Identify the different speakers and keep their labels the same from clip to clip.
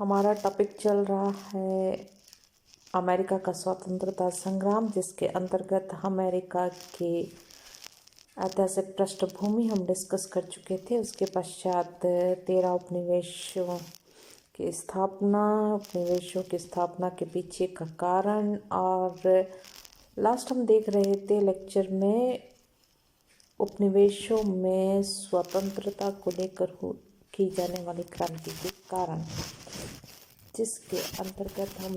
Speaker 1: हमारा टॉपिक चल रहा है अमेरिका का स्वतंत्रता संग्राम, जिसके अंतर्गत अमेरिका के ऐतिहासिक पृष्ठभूमि हम डिस्कस कर चुके थे। उसके पश्चात 13 उपनिवेशों की स्थापना के पीछे का कारण, और लास्ट हम देख रहे थे लेक्चर में उपनिवेशों में स्वतंत्रता को लेकर की जाने वाली क्रांति के कारण, जिसके अंतर्गत हम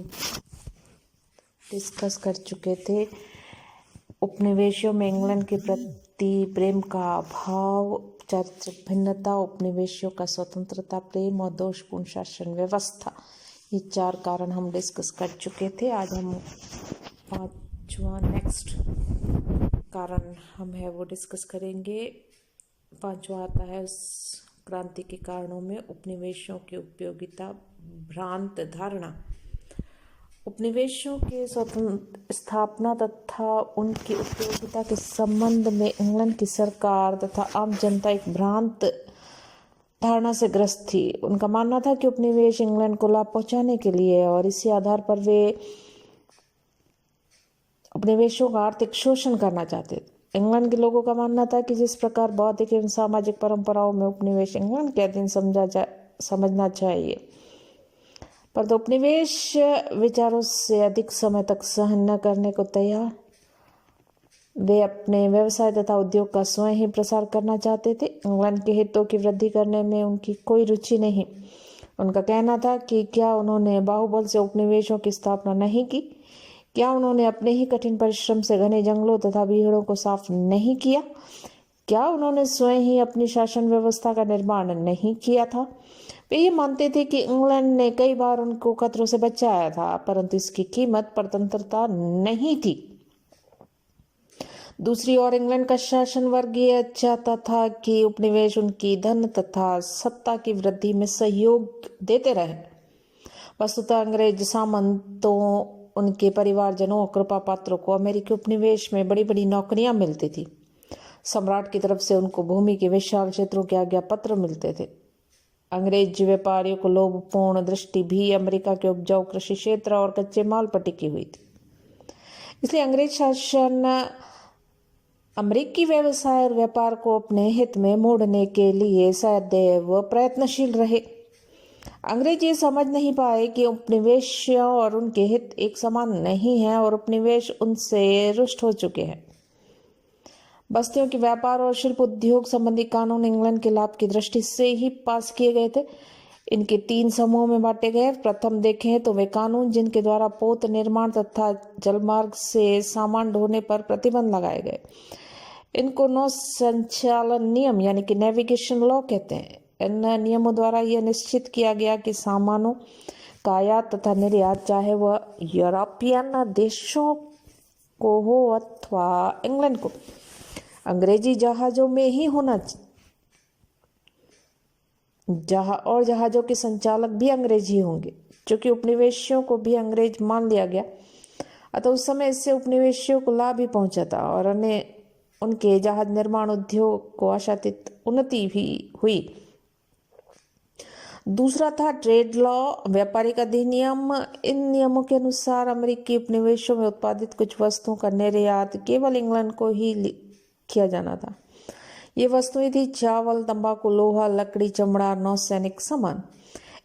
Speaker 1: डिस्कस कर चुके थे उपनिवेशों में इंग्लैंड के प्रति प्रेम का अभाव, चारित्रिक भिन्नता, उपनिवेशों का स्वतंत्रता प्रेम और दोषपूर्ण शासन व्यवस्था। ये 4 कारण हम डिस्कस कर चुके थे। आज हम 5वां नेक्स्ट कारण हम है वो डिस्कस करेंगे। 5वां आता है उस क्रांति के कारणों में उपनिवेशों की उपयोगिता भ्रांत धारणा। उपनिवेशों के स्वतंत्र स्थापना तथा उनकी उपयोगिता के संबंध में इंग्लैंड की सरकार तथा आम जनता एक भ्रांत धारणा से ग्रस्त थी। उनका मानना था कि उपनिवेश इंग्लैंड को लाभ पहुंचाने के लिए है और इसी आधार पर वे उपनिवेशों का आर्थिक शोषण करना चाहते थे। इंग्लैंड के लोगों का मानना था कि जिस प्रकार बौद्धिक एवं सामाजिक परंपराओं में उपनिवेश इंग्लैंड के अधीन समझना चाहिए, पर तो उपनिवेश विचारों से अधिक समय तक सहन न करने को तैयार। वे अपने व्यवसाय तथा उद्योग का स्वयं ही प्रसार करना चाहते थे। इंग्लैंड के हितों की वृद्धि करने में उनकी कोई रुचि नहीं। उनका कहना था कि क्या उन्होंने बाहुबल से उपनिवेशों की स्थापना नहीं की? क्या उन्होंने अपने ही कठिन परिश्रम से घने जंगलों तथा बीहड़ों को साफ नहीं किया? क्या उन्होंने स्वयं ही अपनी शासन व्यवस्था का निर्माण नहीं किया था? वे ये मानते थे कि इंग्लैंड ने कई बार उनको खतरों से बचाया था, परंतु इसकी कीमत परतंत्रता नहीं थी। दूसरी ओर इंग्लैंड का शासन वर्ग ये चाहता था कि उपनिवेश उनकी धन तथा सत्ता की वृद्धि में सहयोग देते रहे। वस्तुतः अंग्रेज सामंतों, उनके परिवारजनों और कृपा पात्रों को अमेरिकी उपनिवेश में बड़ी बड़ी नौकरियां मिलती थी। सम्राट की तरफ से उनको भूमि के विशाल क्षेत्रों के आज्ञा पत्र मिलते थे। अंग्रेज व्यापारियों को लोभपूर्ण दृष्टि भी अमेरिका के उपजाऊ कृषि क्षेत्र और कच्चे माल पर टिकी हुई थी। इसलिए अंग्रेज शासन अमेरिकी व्यवसाय और व्यापार को अपने हित में मोड़ने के लिए सदैव प्रयत्नशील रहे। अंग्रेज ये समझ नहीं पाए कि उपनिवेश और उनके हित एक समान नहीं है और उपनिवेश उनसे रुष्ट हो चुके हैं। बस्तियों के व्यापार और शिल्प उद्योग संबंधी कानून इंग्लैंड के लाभ की दृष्टि से ही पास किए गए थे। इनके 3 समूहों में बांटे गए। प्रथम देखें तो वे कानून जिनके द्वारा पोत निर्माण तथा जलमार्ग से सामान ढोने पर प्रतिबंध लगाए गए। इनको नौ संचालन नियम यानी कि नेविगेशन लॉ कहते हैं। इन नियमों द्वारा यह निश्चित किया गया कि सामानों का आयात तथा निर्यात, चाहे वह यूरोपियन देशों को हो अथवा इंग्लैंड को, अंग्रेजी जहाजों में ही होना और जहाजों के संचालक भी अंग्रेज ही होंगे। क्योंकि उपनिवेशियों को भी अंग्रेज मान लिया गया, अतः उस समय इससे उपनिवेशियों को लाभ ही पहुंचा था और उनके जहाज निर्माण उद्योग को आशातीत उन्नति भी हुई। दूसरा था ट्रेड लॉ, व्यापारिक अधिनियम। इन नियमों के अनुसार अमेरिकी उपनिवेशों में उत्पादित कुछ वस्तुओं का निर्यात केवल इंग्लैंड को ही किया जाना था। ये वस्तुएं थी चावल, तंबाकू, लोहा, लकड़ी, चमड़ा, नौसैनिक सामान।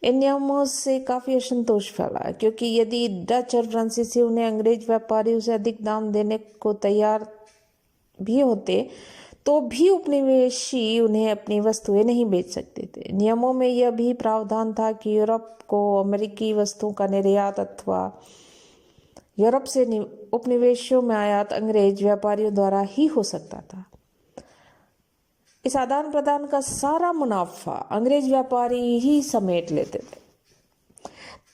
Speaker 1: इन नियमों से काफी असंतोष फैला, क्योंकि यदि डच और फ्रांसीसी उन्हें अंग्रेज व्यापारियों से अधिक दाम देने को तैयार भी होते तो भी उपनिवेशी उन्हें अपनी वस्तुएं नहीं बेच सकते थे। नियमों में यह भी प्रावधान था कि यूरोप को अमेरिकी वस्तुओं का निर्यात अथवा यूरोप से उपनिवेशों में आयात अंग्रेज व्यापारियों द्वारा ही हो सकता था। इस आदान प्रदान का सारा मुनाफा अंग्रेज व्यापारी ही समेट लेते थे।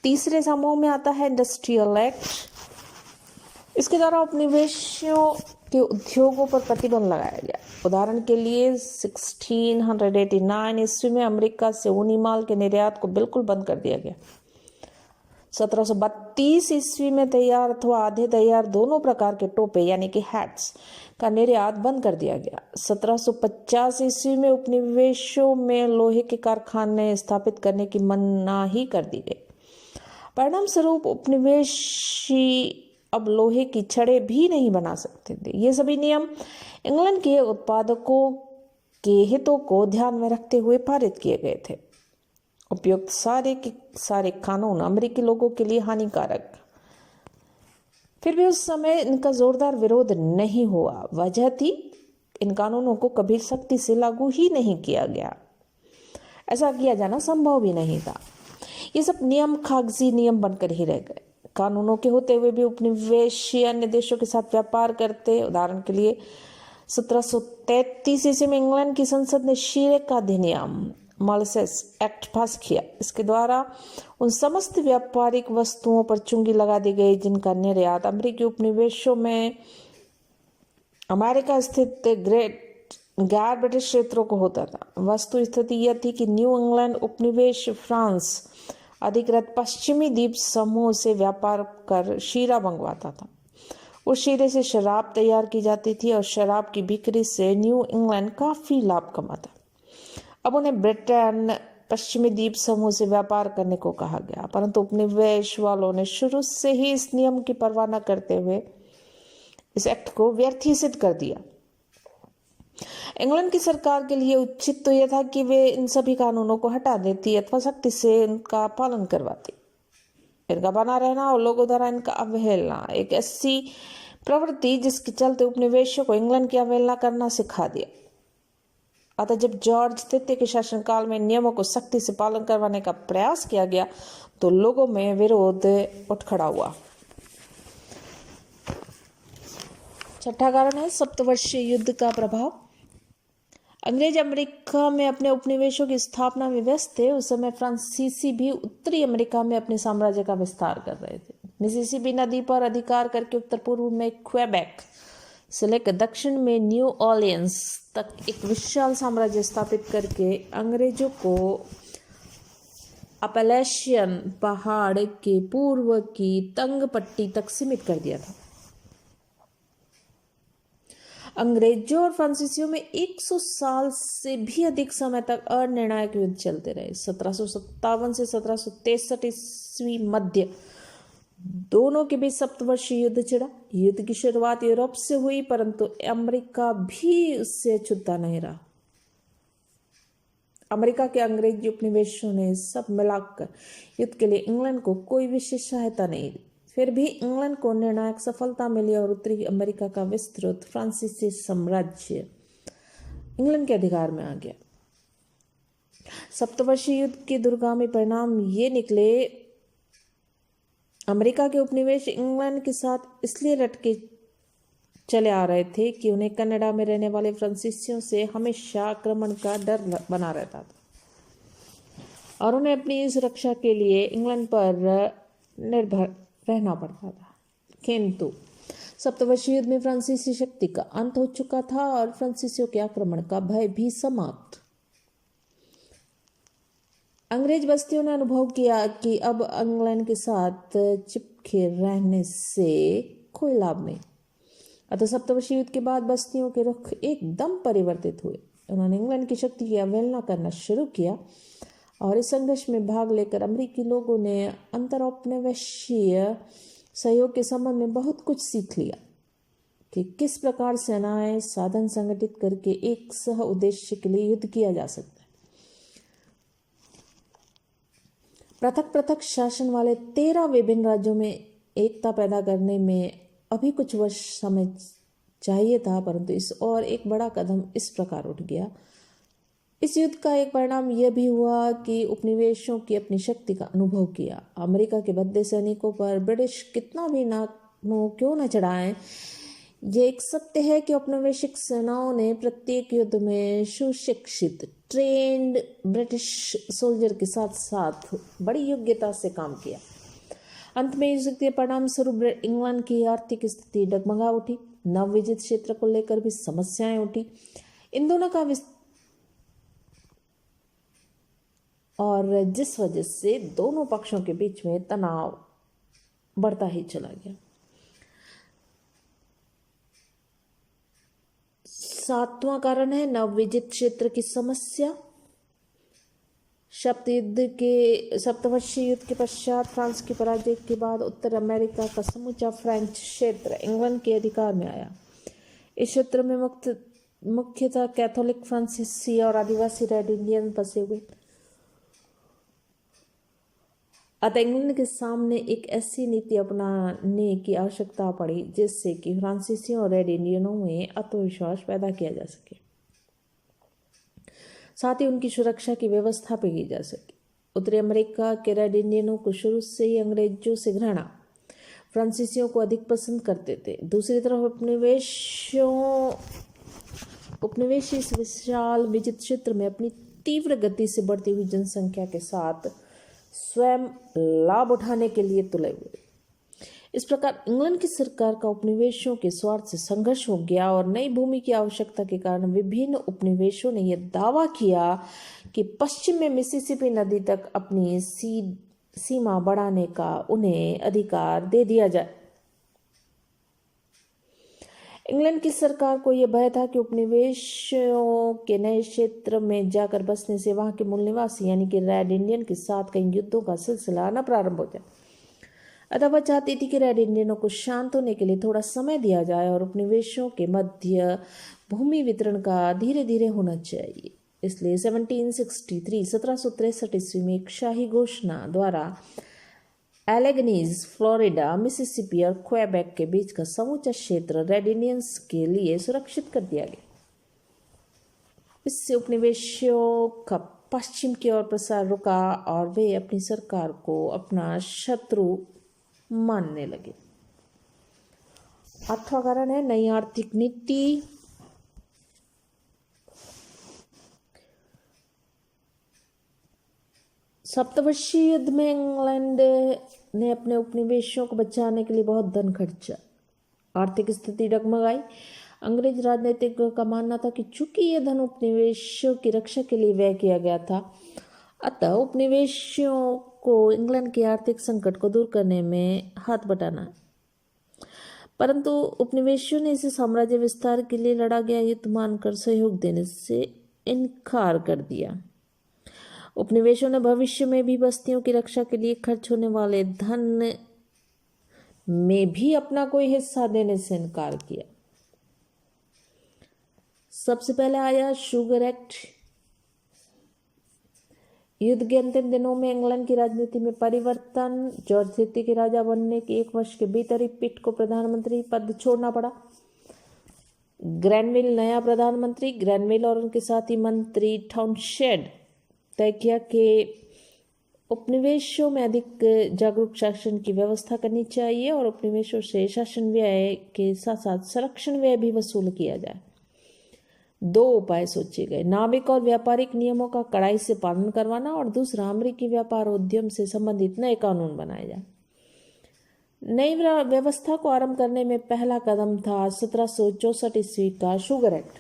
Speaker 1: तीसरे समूह में आता है इंडस्ट्रियल एक्ट। इसके द्वारा उपनिवेशियों के उद्योगों पर प्रतिबंध लगाया गया। उदाहरण के लिए 1689 ईस्वी में अमेरिका से ऊनी माल के निर्यात को बिल्कुल बंद कर दिया गया। 1732 ईस्वी में तैयार अथवा आधे तैयार दोनों प्रकार के टोपे यानी कि हैट्स का निर्यात बंद कर दिया गया। 1750 ईस्वी में उपनिवेशों में लोहे के कारखाने स्थापित करने की मनाही कर दी गई। परिणाम स्वरूप उपनिवेशी अब लोहे की छड़ें भी नहीं बना सकते थे। ये सभी नियम इंग्लैंड के उत्पादकों के हितों को ध्यान में रखते हुए पारित किए गए थे। उपयुक्त सारे के सारे कानून अमेरिकी लोगों के लिए हानिकारक, फिर भी उस समय इनका जोरदार विरोध नहीं हुआ। वजह थी इन कानूनों को कभी सख्ती से लागू ही नहीं किया गया। ऐसा किया जाना संभव भी नहीं था। ये सब नियम कागजी नियम बनकर ही रह गए। कानूनों के होते हुए भी उपनिवेशी अन्य देशों के साथ व्यापार करते। उदाहरण के लिए 1733 ईस्वी में इंग्लैंड की संसद ने शीरे का अधिनियम मॉलिसेस एक्ट पास किया। इसके द्वारा उन समस्त व्यापारिक वस्तुओं पर चुंगी लगा दी गई जिनका निर्यात अमेरिकी उपनिवेशों में अमेरिका स्थित गैर ब्रिटिश क्षेत्रों को होता था। वस्तु स्थिति यह थी कि न्यू इंग्लैंड उपनिवेश फ्रांस अधिकृत पश्चिमी द्वीप समूह से व्यापार कर शीरा मंगवाता था। उस शीरे से शराब तैयार की जाती थी और शराब की बिक्री से न्यू इंग्लैंड काफी लाभ कमाता। अब उन्हें ब्रिटेन पश्चिमी द्वीप समूह से व्यापार करने को कहा गया, परंतु उपनिवेश वालों ने शुरू से ही इस नियम की परवाह न करते हुए इस एक्ट को व्यर्थ ही सिद्ध कर दिया। इंग्लैंड की सरकार के लिए उचित तो यह था कि वे इन सभी कानूनों को हटा देती अथवा सख्ती से इनका पालन करवाती। इनका बना रहना और लोगों द्वारा इनका अवहेलना एक ऐसी प्रवृत्ति जिसके चलते उपनिवेशों को इंग्लैंड की अवहेलना करना सिखा दिया। अतः जब जॉर्ज तृतीय के शासनकाल में नियमों को सख्ती से पालन करवाने का प्रयास किया गया तो लोगों में विरोध उठ खड़ा हुआ। छठा कारण है सप्तवर्षीय युद्ध का प्रभाव। अंग्रेज अमेरिका में अपने उपनिवेशों की स्थापना में व्यस्त थे। उस समय फ्रांसीसी भी उत्तरी अमेरिका में अपने साम्राज्य का विस्तार कर रहे थे। मिसिसिपी नदी पर अधिकार करके उत्तर पूर्व में क्वेबेक से लेकर दक्षिण में न्यू ऑर्लियंस तक एक विशाल साम्राज्य स्थापित करके अंग्रेजों को अपैलेशियन पहाड़ के पूर्व की तंग पट्टी तक सीमित कर दिया था। अंग्रेजों और फ्रांसीसियों में 100 साल से भी अधिक समय तक अनिर्णायक युद्ध चलते रहे। 1757 से 1763 ईस्वी मध्य दोनों के बीच सप्तवर्षीय युद्ध छिड़ा। युद्ध की शुरुआत यूरोप से हुई, परंतु अमेरिका भी उससे अछूता नहीं रहा। अमेरिका के अंग्रेजी उपनिवेशों ने सब मिलाकर युद्ध के लिए इंग्लैंड को कोई विशेष सहायता नहीं दी। फिर भी इंग्लैंड को निर्णायक सफलता मिली और उत्तरी अमेरिका का विस्तृत फ्रांसीसी साम्राज्य इंग्लैंड के अधिकार में आ गया। सप्तवर्षीय युद्ध के दूरगामी परिणाम ये निकले। अमेरिका के उपनिवेश इंग्लैंड के साथ इसलिए लटके चले आ रहे थे कि उन्हें कनाडा में रहने वाले फ्रांसीसियों से हमेशा आक्रमण का डर बना रहता था और उन्हें अपनी सुरक्षा के लिए इंग्लैंड पर निर्भर रहना पड़ता था। किंतु सप्तवर्षीय युद्ध में फ्रांसीसी शक्ति का अंत हो चुका था और फ्रांसीसियों के आक्रमण का भय भी समाप्त। अंग्रेज बस्तियों ने अनुभव किया कि अब इंग्लैंड के साथ चिपके रहने से कोई लाभ नहीं। अतः सप्तवर्षीय युद्ध के बाद बस्तियों के रुख एकदम परिवर्तित हुए। उन्होंने इंग्लैंड की शक्ति की अवहेलना करना शुरू किया और इस संघर्ष में भाग लेकर अमेरिकी लोगों ने अंतरौपनिवेशीय सहयोग के संबंध में बहुत कुछ सीख लिया कि किस प्रकार सेनाएं साधन संगठित करके एक सह उद्देश्य के लिए युद्ध किया जा सकता है। पृथक पृथक शासन वाले 13 विभिन्न राज्यों में एकता पैदा करने में अभी कुछ वर्ष समय चाहिए था, परंतु इस और एक बड़ा कदम इस प्रकार उठ गया। इस युद्ध का एक परिणाम यह भी हुआ कि उपनिवेशों की अपनी शक्ति का अनुभव किया। अमेरिका के भद्दे सैनिकों पर ब्रिटिश कितना भी नामों क्यों न चढ़ाएं, यह एक सत्य है कि औपनिवेशिक सेनाओं ने प्रत्येक युद्ध में सुशिक्षित ट्रेंड ब्रिटिश सोल्जर के साथ साथ बड़ी योग्यता से काम किया। अंत में युद्ध के परिणाम स्वरूप इंग्लैंड की आर्थिक स्थिति डगमगा उठी। नवविजित क्षेत्र को लेकर भी समस्याएं उठी। इन दोनों का और जिस वजह से दोनों पक्षों के बीच में तनाव बढ़ता ही चला गया। 7वां कारण है नवविजित क्षेत्र की समस्या। सप्तवर्षीय युद्ध के पश्चात फ्रांस की पराजय के बाद उत्तर अमेरिका का समूचा फ्रेंच क्षेत्र इंग्लैंड के अधिकार में आया। इस क्षेत्र में मुख्यतः कैथोलिक, फ्रांसीसी और आदिवासी रेड इंडियन बसे हुए। अतः इंग्लैंड के सामने एक ऐसी नीति अपनाने की आवश्यकता पड़ी जिससे कि फ्रांसीसियों और रेड इंडियनों में आत्मविश्वास पैदा किया जा सके, साथ ही उनकी सुरक्षा की व्यवस्था भी की जा सके। उत्तरी अमेरिका के रेड इंडियनों को शुरू से ही अंग्रेजों से घृणा, फ्रांसीसियों को अधिक पसंद करते थे। दूसरी तरफ उपनिवेशी इस विशाल विजित क्षेत्र में अपनी तीव्र गति से बढ़ती हुई जनसंख्या के साथ स्वयं लाभ उठाने के लिए तुले हुए। इस प्रकार इंग्लैंड की सरकार का उपनिवेशों के स्वार्थ से संघर्ष हो गया और नई भूमि की आवश्यकता के कारण विभिन्न उपनिवेशों ने यह दावा किया कि पश्चिम में मिसिसिपी नदी तक अपनी सीमा बढ़ाने का उन्हें अधिकार दे दिया जाए। इंग्लैंड की सरकार को यह भय था कि उपनिवेशों के नए क्षेत्र में जाकर बसने से वहां के मूल निवासी यानी कि रेड इंडियन के साथ कई युद्धों का सिलसिला न प्रारंभ हो जाए। अतः वह चाहती थी कि रेड इंडियनों को शांत होने के लिए थोड़ा समय दिया जाए और उपनिवेशों के मध्य भूमि वितरण का धीरे धीरे होना चाहिए। इसलिए 1763 ईस्वी में एक शाही घोषणा द्वारा एलेगनीज, फ्लोरिडा, मिसिसिपी और क्वेबेक के बीच का समूचा क्षेत्र रेड इंडियंस के लिए सुरक्षित कर दिया गया। इससे उपनिवेशों का पश्चिम की ओर प्रसार रुका और वे अपनी सरकार को अपना शत्रु मानने लगे। 8वां कारण है नई आर्थिक नीति। सप्तवर्षीय युद्ध में इंग्लैंड ने अपने उपनिवेशों को बचाने के लिए बहुत धन खर्चा। आर्थिक स्थिति डगमगाई। अंग्रेज राजनीतिज्ञों का मानना था कि चूंकि यह धन उपनिवेशों की रक्षा के लिए व्यय किया गया था, अतः उपनिवेशियों को इंग्लैंड के आर्थिक संकट को दूर करने में हाथ बटाना। परंतु उपनिवेशियों ने इसे साम्राज्य विस्तार के लिए लड़ा गया युद्ध मानकर सहयोग देने से इनकार कर दिया। उपनिवेशों ने भविष्य में भी बस्तियों की रक्षा के लिए खर्च होने वाले धन में भी अपना कोई हिस्सा देने से इनकार किया। सबसे पहले आया शुगर एक्ट। युद्ध के अंतिम दिनों में इंग्लैंड की राजनीति में परिवर्तन। जॉर्ज III के राजा बनने के 1 वर्ष के भीतर ही पिट को प्रधानमंत्री पद छोड़ना पड़ा। ग्रैनविल नया प्रधानमंत्री। ग्रैनविल और उनके साथी मंत्री टाउनशेंड तय किया कि उपनिवेशों में अधिक जागरूक शासन की व्यवस्था करनी चाहिए और उपनिवेशों से शासन व्यय के साथ साथ संरक्षण व्यय भी वसूल किया जाए। 2 उपाय सोचे गए, नाविक और व्यापारिक नियमों का कड़ाई से पालन करवाना और दूसरा अमेरिकी व्यापार उद्यम से संबंधित नए कानून बनाए जाए। नई व्यवस्था को आरंभ करने में पहला कदम था 1764 ईस्वी का शुगर एक्ट,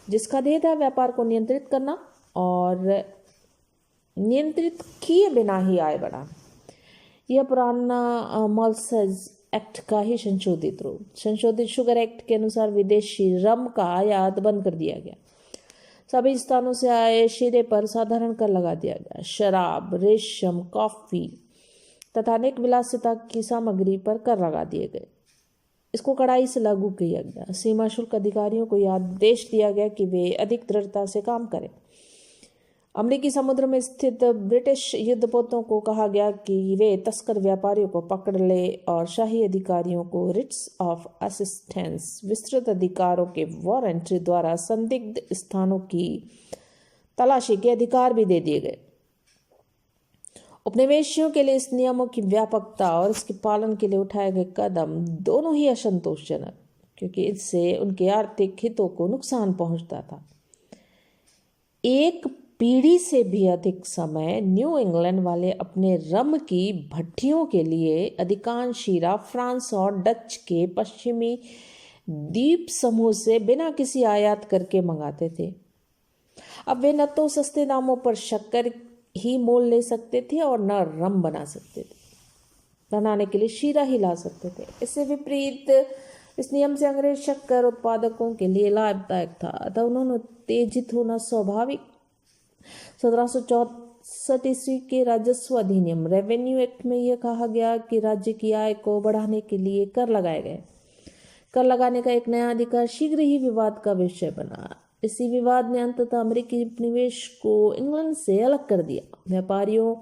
Speaker 1: जिसका ध्येय था व्यापार को नियंत्रित करना और नियंत्रित किए बिना ही आय बढ़ाना। यह पुराना मॉल्सेज एक्ट का ही संशोधित रूप। संशोधित शुगर एक्ट के अनुसार विदेशी रम का आयात बंद कर दिया गया। सभी स्थानों से आए शीरे पर साधारण कर लगा दिया गया। शराब, रेशम, कॉफी तथा अनेक विलासिता की सामग्री पर कर लगा दिए गए। इसको कड़ाई से लागू किया गया। सीमा शुल्क अधिकारियों को यह आदेश दिया गया कि वे अधिक दृढ़ता से काम करें। अमेरिकी समुद्र में स्थित ब्रिटिश युद्धपोतों को कहा गया कि वे तस्कर व्यापारियों को पकड़ ले और शाही अधिकारियों को रिट्स ऑफ असिस्टेंस, विस्तृत अधिकारों के वारंट द्वारा संदिग्ध स्थानों की तलाशी के अधिकार भी दे दिए गए। उपनिवेशियों के लिए इस नियमों की व्यापकता और इसके पालन के लिए उठाए गए कदम दोनों ही असंतोषजनक, क्योंकि इससे उनके आर्थिक हितों को नुकसान पहुंचता था। एक पीढ़ी से भी अधिक समय न्यू इंग्लैंड वाले अपने रम की भट्टियों के लिए अधिकांश शीरा फ्रांस और डच के पश्चिमी द्वीप समूह से बिना किसी आयात करके मंगाते थे। अब वे न तो सस्ते दामों पर शक्कर ही मोल ले सकते थे और न रम बना सकते थे, बनाने के लिए शीरा ही ला सकते थे। इससे विपरीत इस नियम से अंग्रेज शक्कर उत्पादकों के लिए लाभदायक था, अतः उन्होंने उत्तेजित होना स्वाभाविक। ईस्वी के राजस्व अधिनियम रेवेन्यू एक्ट में यह कहा गया कि राज्य की आय को बढ़ाने के लिए कर लगाए गए। कर लगाने का एक नया अधिकार शीघ्र ही विवाद का विषय बना। इसी विवाद ने अंततः अमेरिकी निवेश को इंग्लैंड से अलग कर दिया। व्यापारियों,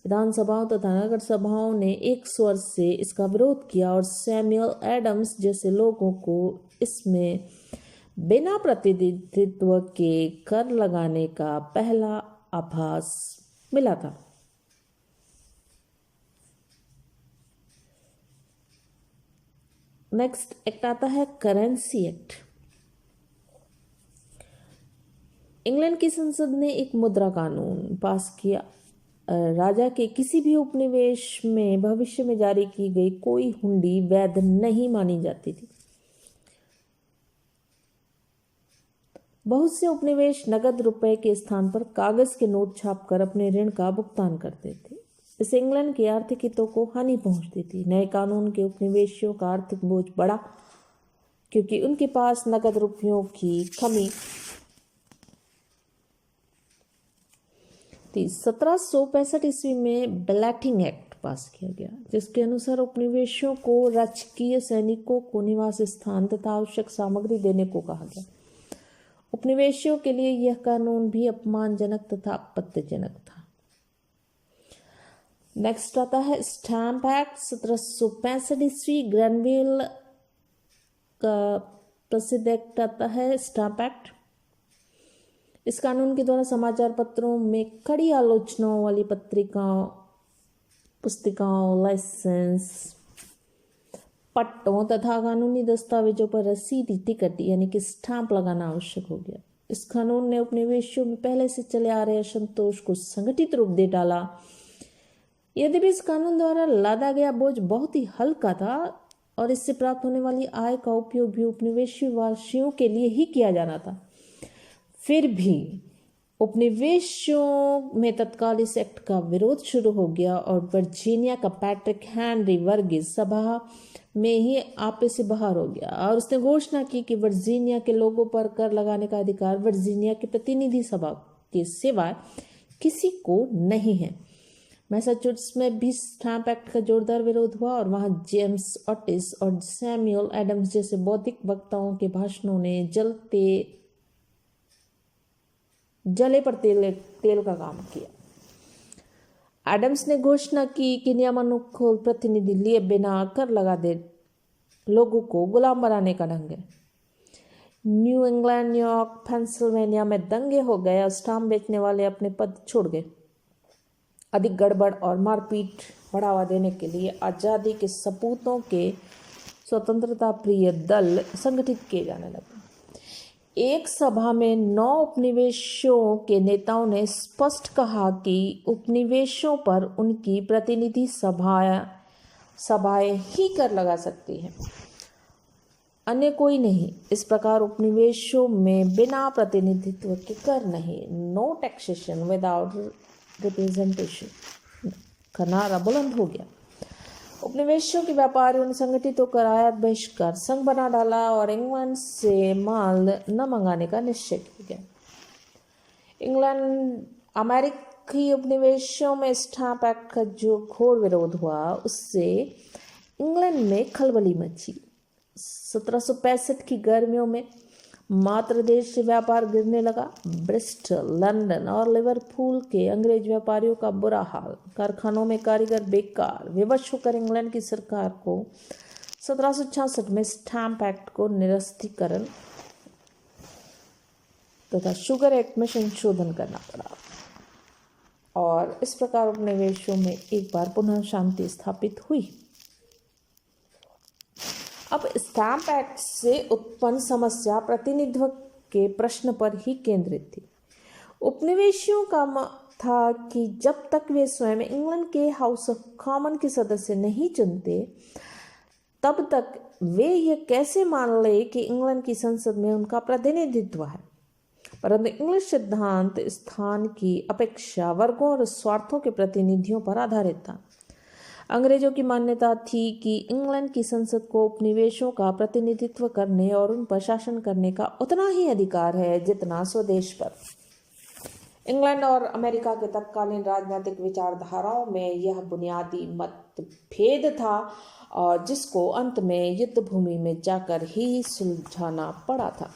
Speaker 1: विधानसभाओं तथा नगर सभाओं ने एक स्वर से इसका विरोध किया और सैमुअल एडम्स जैसे लोगों को इसमें बिना प्रतिनिधित्व के कर लगाने का पहला आभास मिला था। नेक्स्ट एक्ट आता है करेंसी एक्ट। इंग्लैंड की संसद ने एक मुद्रा कानून पास किया। राजा के किसी भी उपनिवेश में भविष्य में जारी की गई कोई हुंडी वैध नहीं मानी जाती थी। बहुत से उपनिवेश नगद रुपए के स्थान पर कागज के नोट छापकर अपने ऋण का भुगतान करते थे। इससे इंग्लैंड के आर्थिक हितों को हानि पहुंचती थी। नए कानून के उपनिवेशियों का आर्थिक बोझ बढ़ा क्योंकि उनके पास नगद रुपयों की कमी थी। 1765 ईस्वी में ब्लैटिंग एक्ट पास किया गया, जिसके अनुसार उपनिवेशों को राजकीय सैनिकों को निवास स्थान तथा आवश्यक सामग्री देने को कहा गया। उपनिवेशियों के लिए यह कानून भी अपमानजनक तथा आपत्तिजनक था। नेक्स्ट आता है स्टैम्प एक्ट 1765 ईस्वी। ग्रैनविल का प्रसिद्ध एक्ट आता है स्टैम्प एक्ट। इस कानून के द्वारा समाचार पत्रों में कड़ी आलोचनाओं वाली पत्रिकाओं, पुस्तिकाओं, लाइसेंस, पट्टों तथा कानूनी दस्तावेजों पर रसीदी, टिकट यानी कि स्टाम्प लगाना आवश्यक हो गया। इस कानून ने उपनिवेशों में पहले से चले आ रहे असंतोष को संगठित रूप दे डाला। यद्यपि इस कानून द्वारा लादा गया बोझ बहुत ही हल्का था और इससे प्राप्त होने वाली आय का उपयोग भी उपनिवेशी वासियों के लिए ही किया जाना था, फिर भी उपनिवेशों में तत्काल इस एक्ट का विरोध शुरू हो गया और वर्जीनिया का पैट्रिक हेनरी वर्गीस सभा में ही आपे से बाहर हो गया और उसने घोषणा की कि वर्जीनिया के लोगों पर कर लगाने का अधिकार वर्जीनिया के प्रतिनिधि सभा के सिवाय किसी को नहीं है। मैसाचुसेट्स में भी स्टैम्प एक्ट का जोरदार विरोध हुआ और वहां जेम्स ऑटिस और सैमुअल एडम्स जैसे बौद्धिक वक्ताओं के भाषणों ने जले पर तेल का काम किया। एडम्स ने घोषणा की कि नियमानुकूल प्रतिनिधि लिए बिना कर लगा दे लोगों को गुलाम बनाने का ढंग है। न्यू इंग्लैंड, न्यूयॉर्क, पेंसिल्वेनिया में दंगे हो गए और स्टाम्प बेचने वाले अपने पद छोड़ गए। अधिक गड़बड़ और मारपीट बढ़ावा देने के लिए आज़ादी के सपूतों के स्वतंत्रता प्रिय दल संगठित किए जाने लगे। एक सभा में 9 उपनिवेशों के नेताओं ने स्पष्ट कहा कि उपनिवेशों पर उनकी प्रतिनिधि सभाएं ही कर लगा सकती हैं, अन्य कोई नहीं। इस प्रकार उपनिवेशों में बिना प्रतिनिधित्व के कर नहीं, नो टैक्सेशन विदाउट रिप्रेजेंटेशन का नारा बुलंद हो गया। उपनिवेशों के व्यापारियों ने संगठित होकर आयात बहिष्कार संघ बना डाला और इंग्लैंड से माल न मंगाने का निश्चय किया गया। इंग्लैंड अमेरिकी उपनिवेशों में स्टैम्प एक्ट का जो घोर विरोध हुआ, उससे इंग्लैंड में खलबली मची। 1765 की गर्मियों में मात्र देश से व्यापार गिरने लगा। ब्रिस्टल, लंदन और लिवरपूल के अंग्रेज व्यापारियों का बुरा हाल, कारखानों में कारीगर बेकार, विवश होकर इंग्लैंड की सरकार को 1766 में स्टैम्प एक्ट को निरस्तीकरण तथा शुगर एक्ट में संशोधन करना पड़ा और इस प्रकार उपनिवेशों में एक बार पुनः शांति स्थापित हुई। अब स्टैम्प एक्ट से उत्पन्न समस्या प्रतिनिधित्व के प्रश्न पर ही केंद्रित थी। उपनिवेशियों का था कि जब तक वे स्वयं इंग्लैंड के हाउस ऑफ कॉमन के सदस्य नहीं चुनते, तब तक वे यह कैसे मान ले कि इंग्लैंड की संसद में उनका प्रतिनिधित्व है। परंतु इंग्लिश सिद्धांत स्थान की अपेक्षा वर्गों और स्वार्थों के प्रतिनिधियों पर आधारित था। अंग्रेजों की मान्यता थी कि इंग्लैंड की संसद को उपनिवेशों का प्रतिनिधित्व करने और उन पर शासन करने का उतना ही अधिकार है जितना स्वदेश पर। इंग्लैंड और अमेरिका के तत्कालीन राजनीतिक विचारधाराओं में यह बुनियादी मतभेद था और जिसको अंत में युद्ध भूमि में जाकर ही सुलझाना पड़ा था।